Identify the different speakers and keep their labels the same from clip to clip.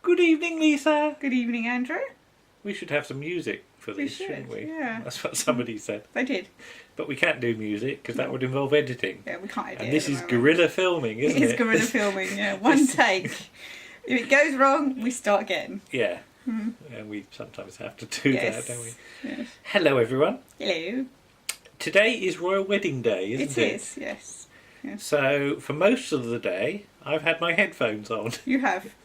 Speaker 1: Good evening, Lisa.
Speaker 2: Good evening, Andrew.
Speaker 1: We should have some music for this, shouldn't we?
Speaker 2: Yeah.
Speaker 1: That's what somebody said.
Speaker 2: They did.
Speaker 1: But we can't do music because that would involve editing.
Speaker 2: Yeah, we can't edit.
Speaker 1: And this
Speaker 2: at the
Speaker 1: is
Speaker 2: moment.
Speaker 1: guerrilla filming, isn't it?
Speaker 2: It is guerrilla filming, yeah. One take. If it goes wrong, we start again.
Speaker 1: Yeah. And we sometimes have to do
Speaker 2: Yes.
Speaker 1: that, don't we?
Speaker 2: Yes.
Speaker 1: Hello, everyone.
Speaker 2: Hello.
Speaker 1: Today is Royal Wedding Day, isn't it?
Speaker 2: It is, yes.
Speaker 1: So, for most of the day, I've had my headphones on
Speaker 2: You have.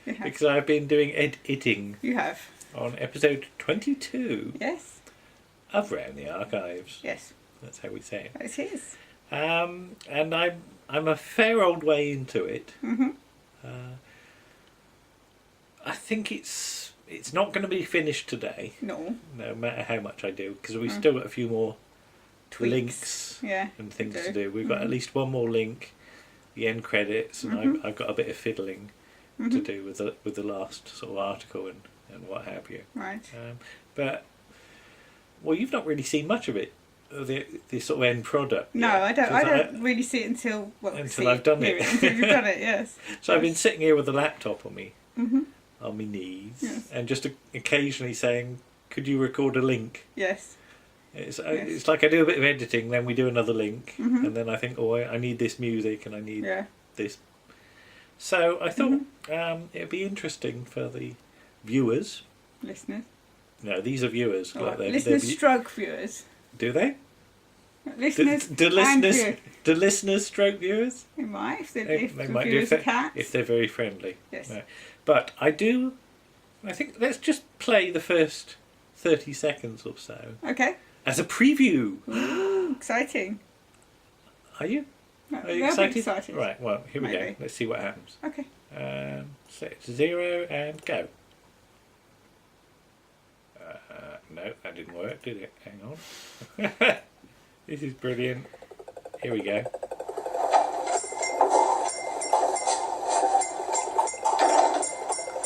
Speaker 2: You have.
Speaker 1: because I've been doing editing
Speaker 2: You have.
Speaker 1: on episode 22
Speaker 2: Yes.
Speaker 1: of Round the Archives.
Speaker 2: Yes.
Speaker 1: That's how we say it.
Speaker 2: It is.
Speaker 1: And I'm a fair old way into it.
Speaker 2: Mm-hmm.
Speaker 1: I think it's not going to be finished today,
Speaker 2: No.
Speaker 1: no matter how much I do, because we've still got a few more
Speaker 2: Tweaks.
Speaker 1: links
Speaker 2: Yeah.
Speaker 1: and things
Speaker 2: we do.
Speaker 1: to do. We've got at least one more link, the end credits, and I've got a bit of fiddling to do with the last sort of article and what have you.
Speaker 2: Right.
Speaker 1: But well, you've not really seen much of it, the sort of end product.
Speaker 2: No,
Speaker 1: yet,
Speaker 2: I don't.
Speaker 1: 'cause
Speaker 2: I don't really see it until
Speaker 1: I've done it.
Speaker 2: Until you've done it, yes.
Speaker 1: So I've been sitting here with the laptop on me.
Speaker 2: Mm-hmm.
Speaker 1: On my knees,
Speaker 2: Yes.
Speaker 1: and just occasionally saying, "Could you record a link?"
Speaker 2: Yes.
Speaker 1: It's like I do a bit of editing, then we do another link,
Speaker 2: Mhm.
Speaker 1: and then I think, "Oh, I need this music, and I need
Speaker 2: Yeah.
Speaker 1: this." So I thought it'd be interesting for the viewers.
Speaker 2: Listeners.
Speaker 1: No, these are viewers.
Speaker 2: All right.
Speaker 1: they're
Speaker 2: Listeners stroke viewers.
Speaker 1: do they?
Speaker 2: Listeners
Speaker 1: Do
Speaker 2: and
Speaker 1: listeners?
Speaker 2: viewers.
Speaker 1: Do listeners stroke viewers?
Speaker 2: They might, if
Speaker 1: They
Speaker 2: the
Speaker 1: might do
Speaker 2: viewers are cats.
Speaker 1: if they're very friendly.
Speaker 2: Yes.
Speaker 1: No. But I think let's just play the first 30 seconds or so
Speaker 2: Okay.
Speaker 1: as a preview.
Speaker 2: Exciting.
Speaker 1: Are you?
Speaker 2: No,
Speaker 1: Are you
Speaker 2: they'll be
Speaker 1: excited?
Speaker 2: excited.
Speaker 1: Right, well, here we go.
Speaker 2: Maybe.
Speaker 1: Let's see what happens.
Speaker 2: Okay.
Speaker 1: Set it to 0 and go. No, that didn't work, did it? Hang on. This is brilliant. Here we go.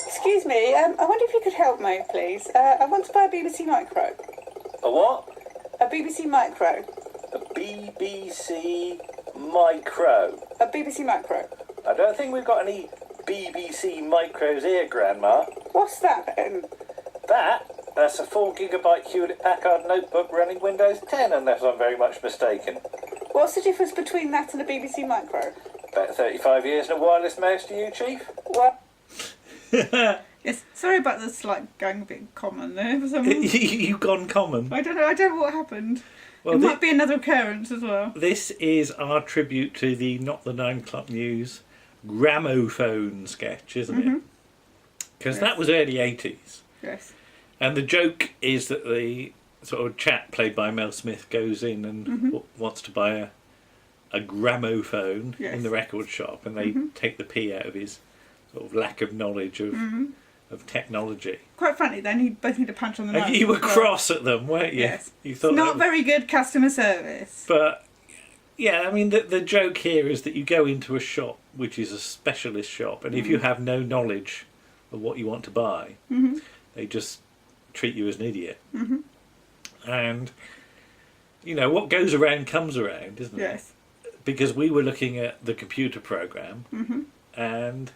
Speaker 2: Excuse me, I wonder if you could help me, please. I want to buy a BBC Micro.
Speaker 3: A what?
Speaker 2: A BBC Micro.
Speaker 3: A BBC Micro.
Speaker 2: A BBC Micro.
Speaker 3: I don't think we've got any BBC Micros here, Grandma.
Speaker 2: What's that then?
Speaker 3: That's a 4 gigabyte Hewlett Packard notebook running Windows 10, unless I'm very much mistaken.
Speaker 2: What's the difference between that and a BBC Micro?
Speaker 3: About 35 years and a wireless mouse to you, Chief?
Speaker 2: What? Yes, sorry about the slight going a bit common there for some reason.
Speaker 1: You've gone common.
Speaker 2: I don't know what happened.
Speaker 1: Well,
Speaker 2: it might be another occurrence as well.
Speaker 1: this is our tribute to the Not the 9 O'Clock News gramophone sketch, isn't it? Because
Speaker 2: Yes.
Speaker 1: that was early 80s.
Speaker 2: Yes.
Speaker 1: And the joke is that the sort of chap played by Mel Smith goes in and wants to buy a gramophone
Speaker 2: Yes.
Speaker 1: in the record shop, and they take the pee out of his sort of lack of knowledge of technology.
Speaker 2: Quite frankly, they both need a punch on the nose.
Speaker 1: And you were
Speaker 2: as well.
Speaker 1: cross at them, weren't you?
Speaker 2: Yes.
Speaker 1: You
Speaker 2: It's
Speaker 1: thought
Speaker 2: not
Speaker 1: that was-
Speaker 2: very good customer service.
Speaker 1: But yeah, I mean the joke here is that you go into a shop which is a specialist shop, and if you have no knowledge of what you want to buy, they just treat you as an idiot. And you know what goes around comes around, isn't it?
Speaker 2: Yes.
Speaker 1: Because we were looking at the computer program, and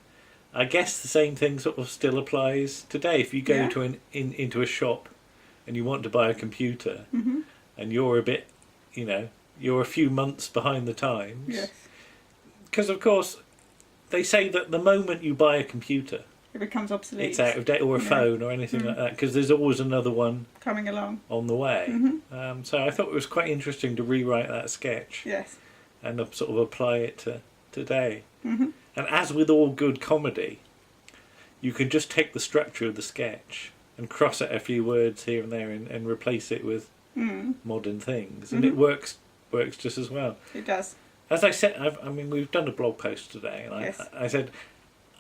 Speaker 1: I guess the same thing sort of still applies today. If you go
Speaker 2: Yeah.
Speaker 1: to into a shop and you want to buy a computer, and you're a bit, you're a few months behind the times.
Speaker 2: Yes.
Speaker 1: Because of course, they say that the moment you buy a computer,
Speaker 2: It becomes obsolete.
Speaker 1: it's out of date, or a
Speaker 2: Yeah.
Speaker 1: phone, or anything like that. Because there's always another one
Speaker 2: Coming along.
Speaker 1: on the way. So I thought it was quite interesting to rewrite that sketch
Speaker 2: Yes.
Speaker 1: and sort of apply it to today. And as with all good comedy, you can just take the structure of the sketch and cross out a few words here and there and replace it with modern things, and it works just as well.
Speaker 2: It does.
Speaker 1: As I said, we've done a blog post today, and
Speaker 2: Yes.
Speaker 1: I said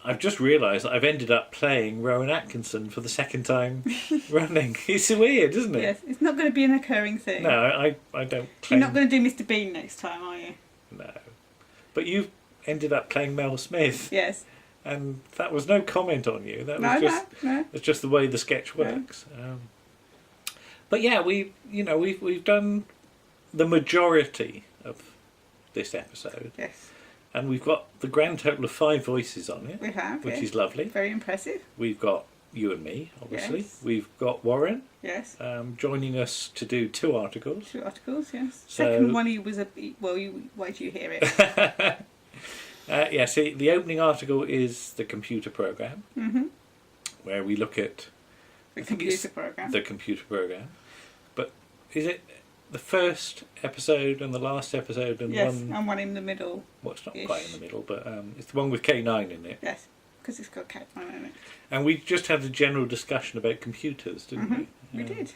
Speaker 1: I've just realised that I've ended up playing Rowan Atkinson for the second time running. It's weird, isn't it?
Speaker 2: Yes. It's not going to be an occurring thing.
Speaker 1: No, I don't.
Speaker 2: You're
Speaker 1: Claim,
Speaker 2: not going to do Mr. Bean next time, are you?
Speaker 1: No, but you've ended up playing Mel Smith.
Speaker 2: Yes.
Speaker 1: And that was no comment on you. That
Speaker 2: No,
Speaker 1: was just
Speaker 2: no.
Speaker 1: it's just the way the sketch works. But yeah, we've done the majority of this episode,
Speaker 2: Yes.
Speaker 1: And we've got the grand total of 5 voices on it,
Speaker 2: We have,
Speaker 1: which
Speaker 2: yes.
Speaker 1: is lovely.
Speaker 2: Very impressive.
Speaker 1: We've got you and me, obviously.
Speaker 2: Yes.
Speaker 1: We've got Warren
Speaker 2: Yes.
Speaker 1: joining us to do 2 articles.
Speaker 2: 2 articles, yes.
Speaker 1: So-
Speaker 2: Second one, he was wait till you hear it.
Speaker 1: Yeah, see, the opening article is the computer program,
Speaker 2: Mm-hmm.
Speaker 1: where we look at
Speaker 2: The
Speaker 1: I think it's
Speaker 2: computer program.
Speaker 1: the computer program. But is it the first episode and the last episode and
Speaker 2: Yes,
Speaker 1: one?
Speaker 2: and one in the middle.
Speaker 1: Well, it's not
Speaker 2: ish.
Speaker 1: quite in the middle, but it's the one with K9 in it.
Speaker 2: Yes, because it's got cat on in it.
Speaker 1: And we just had a general discussion about computers, didn't we?
Speaker 2: We did.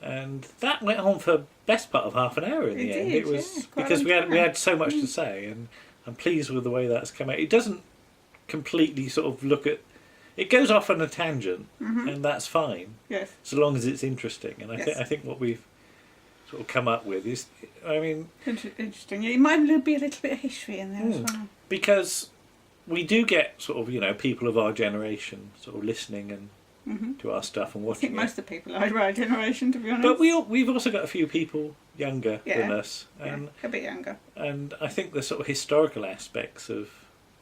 Speaker 1: And that went on for best part of half an hour in the
Speaker 2: It
Speaker 1: end.
Speaker 2: did,
Speaker 1: It was
Speaker 2: yeah, quite a
Speaker 1: because
Speaker 2: long
Speaker 1: we
Speaker 2: time.
Speaker 1: had so much to say, and I'm pleased with the way that's come out. It doesn't completely sort of look at. It goes off on a tangent, and that's fine,
Speaker 2: Yes.
Speaker 1: so long as it's interesting. And
Speaker 2: Yes.
Speaker 1: I think what we've sort of come up with is, I mean,
Speaker 2: Interesting. It might be a little bit of history in there as well.
Speaker 1: because we do get sort of people of our generation sort of listening and to our stuff and
Speaker 2: I
Speaker 1: watching
Speaker 2: think
Speaker 1: it.
Speaker 2: most of the people are our generation, to be honest.
Speaker 1: But we've also got a few people younger than
Speaker 2: Yeah.
Speaker 1: us,
Speaker 2: Yeah,
Speaker 1: and
Speaker 2: a bit younger.
Speaker 1: I think the sort of historical aspects of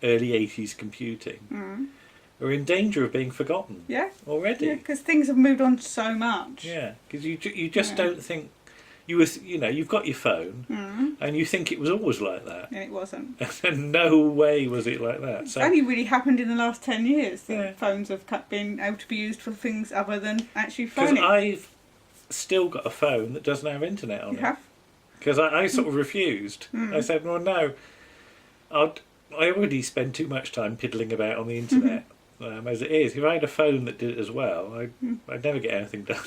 Speaker 1: early 80s computing are in danger of being forgotten
Speaker 2: Yeah.
Speaker 1: already.
Speaker 2: Yeah, because things have moved on so much.
Speaker 1: Yeah, because you just
Speaker 2: Yeah.
Speaker 1: don't think you've got your phone and you think it was always like that,
Speaker 2: And it wasn't.
Speaker 1: and no way was it like that.
Speaker 2: It's
Speaker 1: So
Speaker 2: only really happened in the last 10 years that
Speaker 1: Yeah.
Speaker 2: phones have been able to be used for things other than actually
Speaker 1: because
Speaker 2: phoning.
Speaker 1: I've still got a phone that doesn't have internet on
Speaker 2: You
Speaker 1: it.
Speaker 2: have?
Speaker 1: Because I sort of refused. I said, well, no, I already spend too much time piddling about on the internet as it is. If I had a phone that did it as well, I'd never get anything done.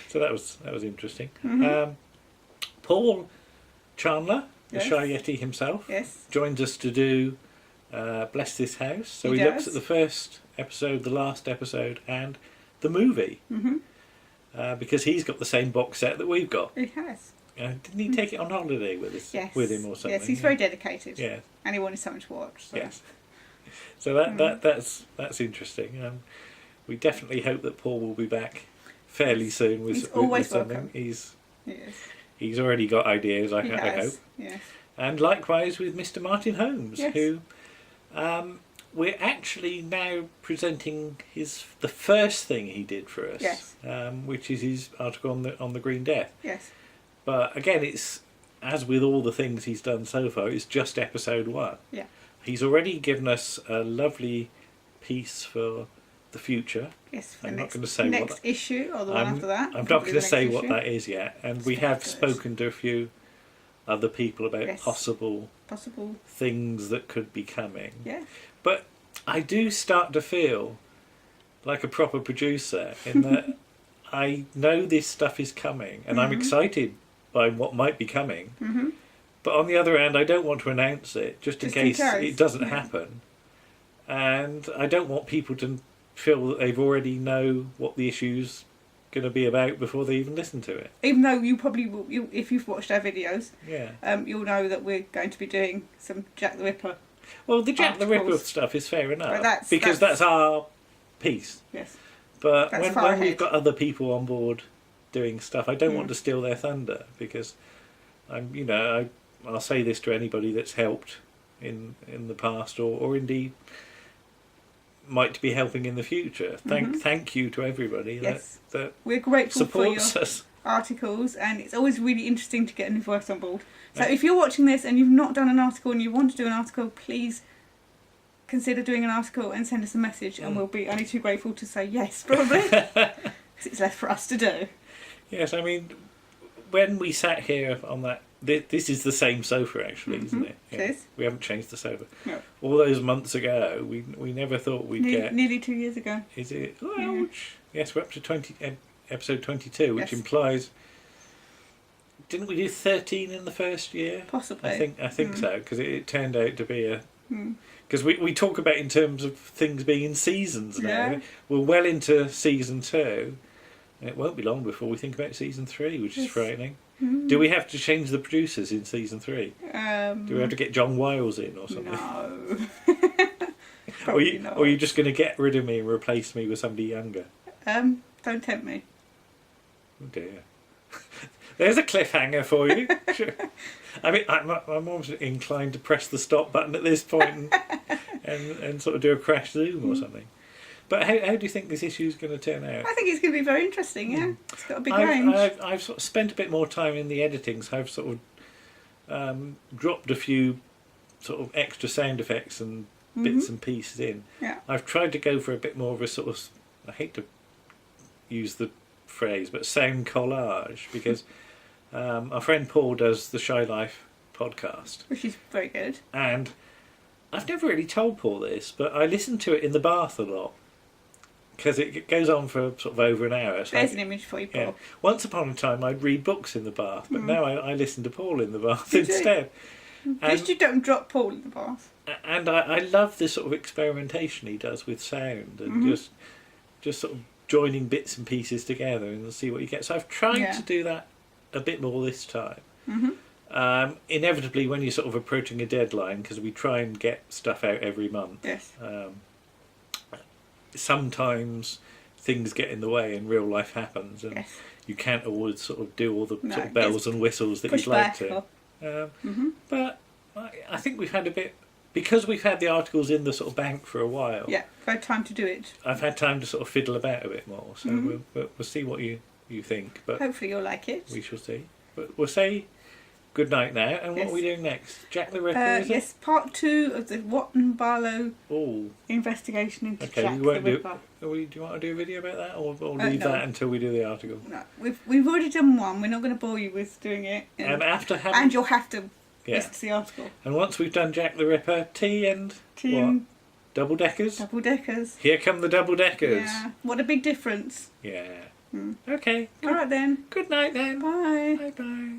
Speaker 1: So that was interesting. Paul Chandler, the
Speaker 2: Yes.
Speaker 1: Shy Yeti himself,
Speaker 2: Yes.
Speaker 1: joins us to do Bless This House. So
Speaker 2: He
Speaker 1: he looks
Speaker 2: does.
Speaker 1: at the first episode, the last episode, and the movie. Because he's got the same box set that we've got.
Speaker 2: He has.
Speaker 1: Didn't he take it on holiday with us,
Speaker 2: Yes.
Speaker 1: with him or something?
Speaker 2: Yes, he's very dedicated.
Speaker 1: Yeah.
Speaker 2: And he wanted something to watch. So.
Speaker 1: Yes. So that's interesting. We definitely hope that Paul will be back fairly soon with,
Speaker 2: He's
Speaker 1: with
Speaker 2: always
Speaker 1: something.
Speaker 2: welcome.
Speaker 1: He's
Speaker 2: Yes.
Speaker 1: already got ideas, I
Speaker 2: He
Speaker 1: hope.
Speaker 2: has. Yes.
Speaker 1: And likewise with Mr. Martin Holmes,
Speaker 2: Yes.
Speaker 1: who we're actually now presenting the first thing he did for us,
Speaker 2: Yes.
Speaker 1: which is his article on the Green Death.
Speaker 2: Yes.
Speaker 1: But again, it's as with all the things he's done so far, it's just episode 1.
Speaker 2: Yeah.
Speaker 1: He's already given us a lovely piece for the future.
Speaker 2: Yes. For
Speaker 1: I'm
Speaker 2: the
Speaker 1: not
Speaker 2: next,
Speaker 1: going to say
Speaker 2: next
Speaker 1: what
Speaker 2: issue or the one after that.
Speaker 1: I'm not
Speaker 2: probably
Speaker 1: going to
Speaker 2: the
Speaker 1: say
Speaker 2: next
Speaker 1: what
Speaker 2: issue.
Speaker 1: that is yet. And we
Speaker 2: It's
Speaker 1: have
Speaker 2: fabulous.
Speaker 1: spoken to a few other people about
Speaker 2: Yes.
Speaker 1: possible
Speaker 2: Possible.
Speaker 1: things that could be coming.
Speaker 2: Yeah.
Speaker 1: But I do start to feel like a proper producer in that I know this stuff is coming and I'm excited by what might be coming.
Speaker 2: Mm-hmm.
Speaker 1: But on the other hand, I don't want to announce it just in case it doesn't
Speaker 2: yeah.
Speaker 1: happen. And I don't want people to feel that they've already know what the issue's going to be about before they even listen to it.
Speaker 2: Even though you probably will, if you've watched our videos,
Speaker 1: Yeah.
Speaker 2: you'll know that we're going to be doing some Jack the Ripper.
Speaker 1: Well, the Jack the Ripper
Speaker 2: Articles.
Speaker 1: stuff is fair enough
Speaker 2: But that's-
Speaker 1: because that's our piece.
Speaker 2: Yes.
Speaker 1: But
Speaker 2: That's
Speaker 1: when
Speaker 2: far
Speaker 1: we've
Speaker 2: ahead.
Speaker 1: got other people on board doing stuff, I don't want
Speaker 2: Mm.
Speaker 1: to steal their thunder because I'll say this to anybody that's helped in the past or indeed might be helping in the future. Thank you to everybody
Speaker 2: Yes.
Speaker 1: that
Speaker 2: We're grateful for your
Speaker 1: supports us.
Speaker 2: articles, and it's always really interesting to get a new voice on board. So
Speaker 1: Yeah.
Speaker 2: if you're watching this and you've not done an article and you want to do an article, please consider doing an article and send us a message, and we'll be only too grateful to say yes, probably. 'Cause it's left for us to do.
Speaker 1: Yes, I mean, when we sat here on that, this is the same sofa actually, isn't it?
Speaker 2: It is.
Speaker 1: We haven't changed the sofa.
Speaker 2: No.
Speaker 1: All those months ago, we never thought we'd get.
Speaker 2: Nearly 2 years ago.
Speaker 1: Is it? Ouch. Yes, we're up to episode 22, which
Speaker 2: Yes.
Speaker 1: implies. Didn't we do 13 in the first year?
Speaker 2: Possibly.
Speaker 1: I think so, because it turned out to be a. Because we talk about in terms of things being in seasons now.
Speaker 2: Yeah.
Speaker 1: We're well into season 2. And it won't be long before we think about season 3, which is
Speaker 2: Yes.
Speaker 1: frightening. Do we have to change the producers in season 3? Do we have to get John Wiles in or something?
Speaker 2: No.
Speaker 1: Or
Speaker 2: Probably not.
Speaker 1: are you just going to get rid of me and replace me with somebody younger?
Speaker 2: Don't tempt me.
Speaker 1: Oh dear. There's a cliffhanger for you. Sure. I mean, I'm almost inclined to press the stop button at this point and sort of do a crash zoom or something. But how do you think this issue is going to turn out?
Speaker 2: I think it's going to be very interesting, yeah. It's got a big range.
Speaker 1: I've sort of spent a bit more time in the editing, so I've sort of dropped a few sort of extra sound effects and bits and pieces in.
Speaker 2: Yeah.
Speaker 1: I've tried to go for a bit more of a sort of, I hate to use the phrase, but sound collage, because our friend Paul does the Shy Life podcast.
Speaker 2: Which is very good.
Speaker 1: And I've never really told Paul this, but I listen to it in the bath a lot, because it goes on for sort of over an hour. So
Speaker 2: There's an image for you, Paul.
Speaker 1: yeah. Once upon a time I'd read books in the bath, but now I listen to Paul in the bath
Speaker 2: You do?
Speaker 1: instead.
Speaker 2: At least you don't drop Paul in the bath.
Speaker 1: And I love the sort of experimentation he does with sound and just sort of joining bits and pieces together and see what you get. So I've tried to do that a bit more this time. Inevitably, when you're sort of approaching a deadline, because we try and get stuff out every month,
Speaker 2: Yes.
Speaker 1: sometimes things get in the way and real life happens, and
Speaker 2: Yes.
Speaker 1: you can't always sort of do all the
Speaker 2: No,
Speaker 1: sort of bells and whistles that
Speaker 2: Push
Speaker 1: you'd like
Speaker 2: back.
Speaker 1: to.
Speaker 2: Or,
Speaker 1: But I think we've had a bit, because we've had the articles in the sort of bank for a while.
Speaker 2: yeah, very time to do it.
Speaker 1: I've had time to sort of fiddle about a bit more, so we'll see what you think, but
Speaker 2: Hopefully you'll like it.
Speaker 1: we shall see. But we'll say good night now, and what
Speaker 2: Yes.
Speaker 1: are we doing next? Jack the Ripper, is
Speaker 2: Yes, part 2 of the Watton Barlow
Speaker 1: it? Oh,
Speaker 2: investigation into
Speaker 1: okay.
Speaker 2: Jack
Speaker 1: We
Speaker 2: the
Speaker 1: won't do.
Speaker 2: Ripper.
Speaker 1: Do you want to do a video about that, or leave
Speaker 2: No.
Speaker 1: that until we do the article?
Speaker 2: No, we've already done one. We're not going to bore you with doing it.
Speaker 1: And after having,
Speaker 2: And you'll have to
Speaker 1: yeah,
Speaker 2: listen to the article.
Speaker 1: and once we've done Jack the Ripper, tea and
Speaker 2: Tea
Speaker 1: what?
Speaker 2: and
Speaker 1: Double deckers.
Speaker 2: double deckers.
Speaker 1: Here come the double deckers.
Speaker 2: Yeah, what a big difference.
Speaker 1: Yeah. Okay.
Speaker 2: All right then.
Speaker 1: Good night then.
Speaker 2: Bye.
Speaker 1: Bye bye.